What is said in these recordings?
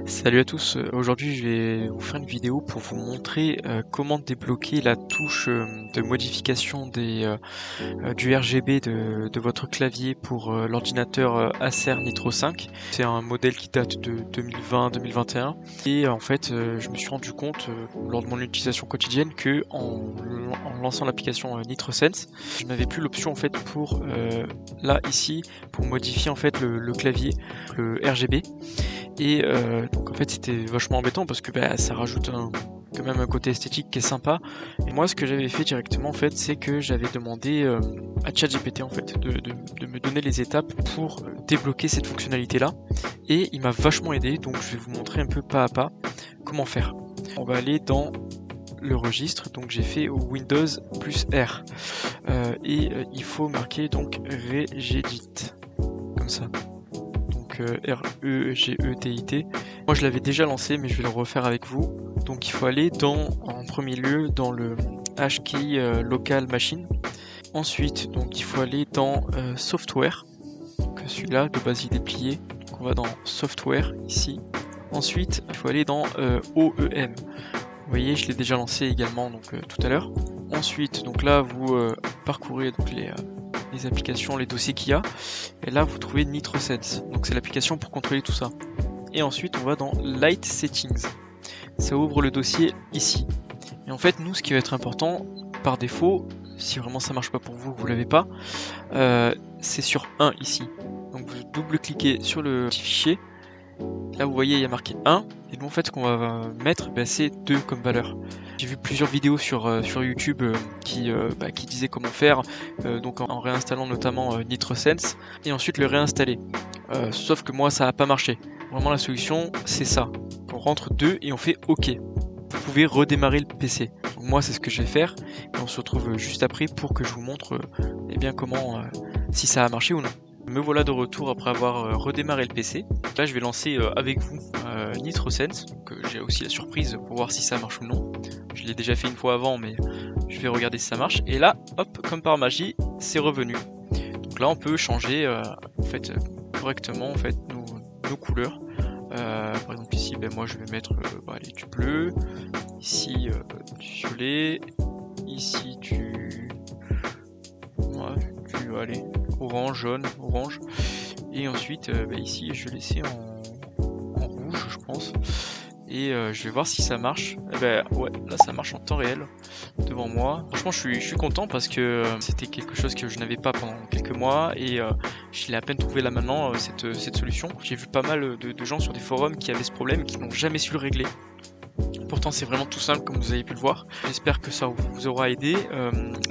Salut à tous, aujourd'hui je vais vous faire une vidéo pour vous montrer comment débloquer la touche de modification du RGB de votre clavier pour l'ordinateur Acer Nitro 5. C'est un modèle qui date de 2020-2021 et en fait je me suis rendu compte lors de mon utilisation quotidienne que en lançant l'application NitroSense, je n'avais plus l'option en fait pour là ici pour modifier en fait le clavier, le RGB. Et donc en fait c'était vachement embêtant parce que ça rajoute quand même un côté esthétique qui est sympa. Et moi ce que j'avais fait directement en fait c'est que j'avais demandé à ChatGPT en fait de me donner les étapes pour débloquer cette fonctionnalité là. Et il m'a vachement aidé, donc je vais vous montrer un peu pas à pas comment faire. On va aller dans le registre, donc j'ai fait Windows plus R. Il faut marquer donc regedit, comme ça. REGEDIT. Moi je l'avais déjà lancé mais je vais le refaire avec vous. Donc il faut aller en premier lieu dans le HKey local machine. Ensuite donc il faut aller dans software. Donc celui-là de base il est plié. Donc on va dans software ici. Ensuite il faut aller dans OEM. Vous voyez je l'ai déjà lancé également donc tout à l'heure. Ensuite donc là vous parcourez donc les applications, les dossiers qu'il y a, et là vous trouvez NitroSense, donc c'est l'application pour contrôler tout ça. Et ensuite on va dans Light Settings, ça ouvre le dossier ici. Et en fait nous ce qui va être important par défaut, si vraiment ça marche pas pour vous, vous l'avez pas, c'est sur 1 ici. Donc vous double-cliquez sur le petit fichier, là vous voyez il y a marqué 1, et nous en fait ce qu'on va mettre c'est 2 comme valeur. J'ai vu plusieurs vidéos sur YouTube qui disaient comment faire, donc en réinstallant notamment NitroSense, et ensuite le réinstaller. Sauf que moi ça n'a pas marché. Vraiment la solution c'est ça. On rentre 2 et on fait OK. Vous pouvez redémarrer le PC. Donc moi c'est ce que je vais faire, et on se retrouve juste après pour que je vous montre comment, si ça a marché ou non. Me voilà de retour après avoir redémarré le PC. Là je vais lancer avec vous NitroSense, donc j'ai aussi la surprise pour voir si ça marche ou non. Je l'ai déjà fait une fois avant mais je vais regarder si ça marche. Et là hop, comme par magie, c'est revenu. Donc là on peut changer correctement nos couleurs. Par exemple ici moi je vais mettre du bleu, ici du violet, ici du orange, jaune, orange, et ensuite ici je vais laisser en rouge je pense, et je vais voir si ça marche. Ouais, là ça marche en temps réel devant moi. Franchement je suis content parce que c'était quelque chose que je n'avais pas pendant quelques mois, et je l'ai à peine trouvé là maintenant cette solution. J'ai vu pas mal de gens sur des forums qui avaient ce problème et qui n'ont jamais su le régler. Pourtant c'est vraiment tout simple comme vous avez pu le voir. J'espère que ça vous aura aidé.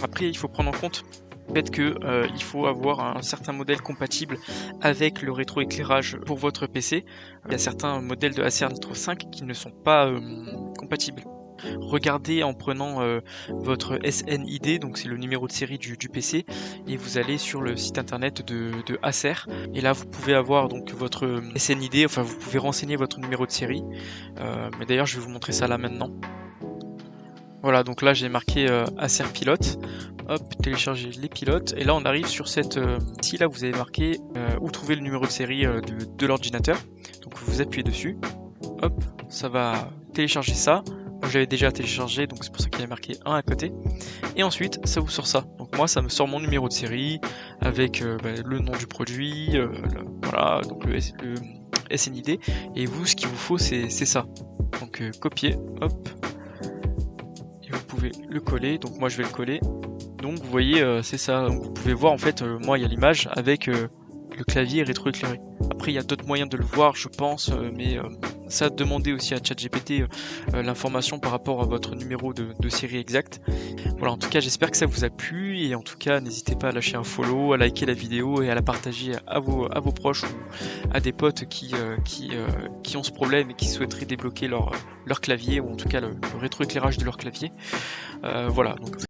Après il faut prendre en compte le fait qu'il faut avoir un certain modèle compatible avec le rétroéclairage pour votre PC. Il y a certains modèles de Acer Nitro 5 qui ne sont pas compatibles. Regardez en prenant votre SNID, donc c'est le numéro de série du PC, et vous allez sur le site internet de Acer, et là vous pouvez avoir donc votre SNID, enfin vous pouvez renseigner votre numéro de série, mais d'ailleurs je vais vous montrer ça là maintenant. Voilà, donc là j'ai marqué Acer Pilote, hop, télécharger les pilotes, et là on arrive sur cette... ici là vous avez marqué où trouver le numéro de série de l'ordinateur, donc vous appuyez dessus, hop, ça va télécharger ça. Moi j'avais déjà téléchargé, donc c'est pour ça qu'il y a marqué 1 à côté, et ensuite ça vous sort ça. Donc moi ça me sort mon numéro de série avec le nom du produit, voilà, donc le SNID, et vous ce qu'il vous faut c'est ça. Donc copier, hop, et vous pouvez le coller, donc moi je vais le coller. Donc vous voyez c'est ça, donc vous pouvez voir en fait, moi il y a l'image avec le clavier rétroéclairé. Après il y a d'autres moyens de le voir je pense, mais ça demandez aussi à ChatGPT l'information par rapport à votre numéro de série exact. Voilà, en tout cas j'espère que ça vous a plu, et en tout cas n'hésitez pas à lâcher un follow, à liker la vidéo et à la partager à vos proches ou à des potes qui ont ce problème et qui souhaiteraient débloquer leur clavier, ou en tout cas le rétroéclairage de leur clavier. Voilà, donc